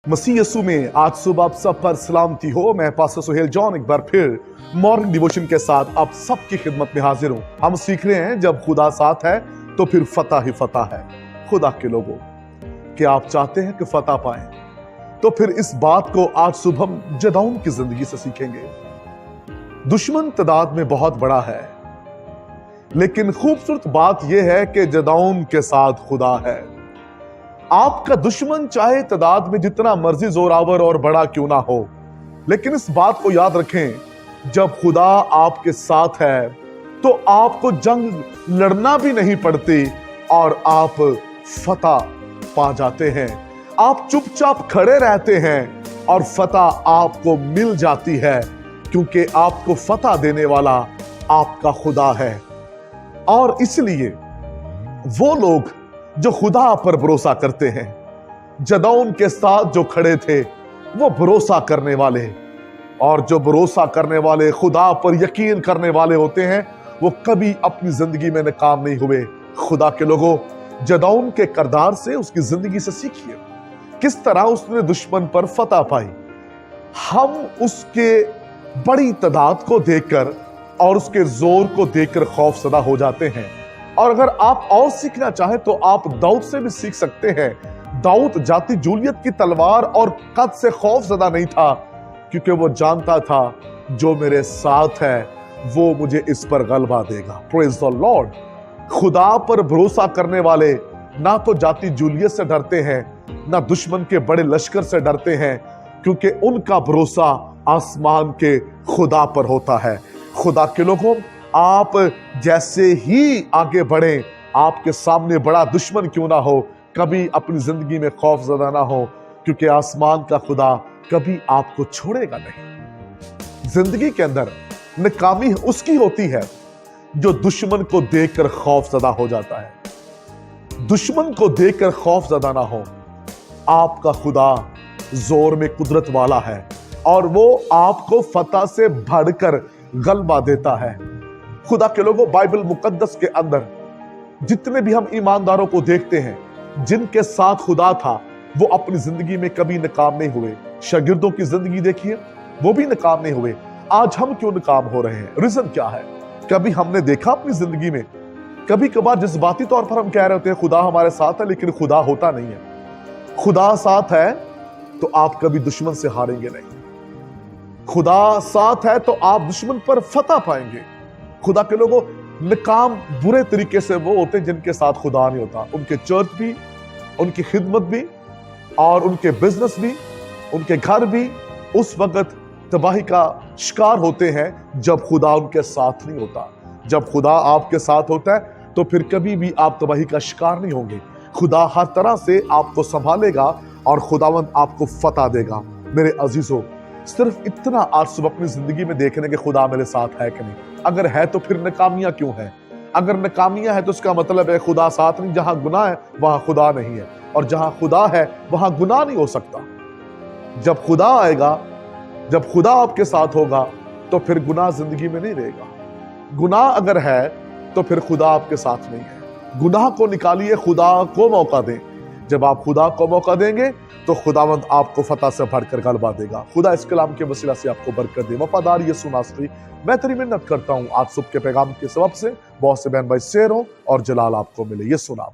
मसीह यीशु में आज सुबह आप सब पर सलामती हो। मैं पास्टर सुहेल जॉन एक बार फिर मॉर्निंग डिवोशन के साथ आप सबकी खिदमत में हाजिर हूं। हम सीख रहे हैं जब खुदा साथ है तो फिर फतह ही फतह है। खुदा के लोगों, क्या आप चाहते हैं कि फतह पाएं? तो फिर इस बात को आज सुबह हम जदाऊन की जिंदगी से सीखेंगे। दुश्मन तादाद में बहुत बड़ा है, लेकिन खूबसूरत बात यह है कि जदाऊन के साथ खुदा है। आपका दुश्मन चाहे तादाद में जितना मर्जी जोरावर और बड़ा क्यों ना हो, लेकिन इस बात को याद रखें, जब खुदा आपके साथ है तो आपको जंग लड़ना भी नहीं पड़ती और आप फतह पा जाते हैं। आप चुपचाप खड़े रहते हैं और फतह आपको मिल जाती है, क्योंकि आपको फतह देने वाला आपका खुदा है। और इसलिए वो लोग जो खुदा पर भरोसा करते हैं, जदाऊन के साथ जो खड़े थे, वो भरोसा करने वाले, और जो भरोसा करने वाले खुदा पर यकीन करने वाले होते हैं, वो कभी अपनी जिंदगी में नाकाम नहीं हुए। खुदा के लोगों, जदाऊन के किरदार से, उसकी जिंदगी से सीखिए किस तरह उसने दुश्मन पर फतह पाई। हम उसके बड़ी तादाद को देखकर और उसके जोर को देखकर खौफजदा हो जाते हैं। और अगर आप और सीखना चाहें तो आप दाऊद से भी सीख सकते हैं। दाऊद जाति जूलियत की तलवार और कद से खौफजदा नहीं था, क्योंकि वो जानता था जो मेरे साथ है वो मुझे इस पर गलबा देगा। Praise the Lord. खुदा पर भरोसा करने वाले ना तो जाति जूलियत से डरते हैं, ना दुश्मन के बड़े लश्कर से डरते हैं, क्योंकि उनका भरोसा आसमान के खुदा पर होता है। खुदा के लोगों, आप जैसे ही आगे बढ़ें, आपके सामने बड़ा दुश्मन क्यों ना हो, कभी अपनी जिंदगी में खौफजदा ना हो, क्योंकि आसमान का खुदा कभी आपको छोड़ेगा नहीं। जिंदगी के अंदर नाकामी उसकी होती है जो दुश्मन को देखकर खौफजदा हो जाता है। दुश्मन को देखकर खौफजदा ना हो। आपका खुदा जोर में कुदरत वाला है और वो आपको फतह से बढ़कर गलबा देता है। खुदा के लोगों, बाइबल मुकद्दस के अंदर जितने भी हम ईमानदारों को देखते हैं जिनके साथ खुदा था, वो अपनी जिंदगी में कभी नाकाम नहीं हुए। शागिर्दों की जिंदगी देखिए, वो भी नाकाम नहीं हुए। आज हम क्यों नाकाम हो रहे हैं? रीजन क्या है? कभी हमने देखा अपनी जिंदगी में? कभी कभार जज्बाती तौर पर हम कह रहे होते हैं खुदा हमारे साथ है, लेकिन खुदा होता नहीं है। खुदा साथ है तो आप कभी दुश्मन से हारेंगे नहीं। खुदा साथ है तो आप दुश्मन पर फतह पाएंगे। खुदा के लोगों, नाकाम बुरे तरीके से वो होते हैं जिनके साथ खुदा नहीं होता। उनके चर्च भी, उनकी खिदमत भी, और उनके बिजनेस भी, उनके घर भी उस वक्त तबाही का शिकार होते हैं जब खुदा उनके साथ नहीं होता। जब खुदा आपके साथ होता है तो फिर कभी भी आप तबाही का शिकार नहीं होंगे। खुदा हर तरह से आपको संभालेगा और खुदावंद आपको फतह देगा। मेरे अजीजों, सिर्फ इतना आज सुबह अपनी जिंदगी में देखने के खुदा मेरे साथ है कि नहीं। अगर है तो फिर नाकामियां क्यों है? अगर नाकामियां है तो इसका मतलब है खुदा साथ नहीं। जहां गुनाह है वहां खुदा नहीं है, और जहां खुदा है वहां गुनाह नहीं हो सकता। जब खुदा आएगा, जब खुदा आपके साथ होगा, तो फिर गुनाह जिंदगी में नहीं रहेगा। गुनाह अगर है तो फिर खुदा आपके साथ नहीं है। गुनाह को निकालिए, खुदा को मौका दें। जब आप खुदा को मौका देंगे तो खुदावंद आपको फतह से भरकर गलबा देगा। खुदा इस कलाम के वसीला से आपको बरकत दे। वफादार यीशु नासरी, मैं तेरी मिन्नत करता हूं आज सुबह के पैगाम के सबब से बहुत से बहन भाई शेर हो और जलाल आपको मिले। यीशु नाम।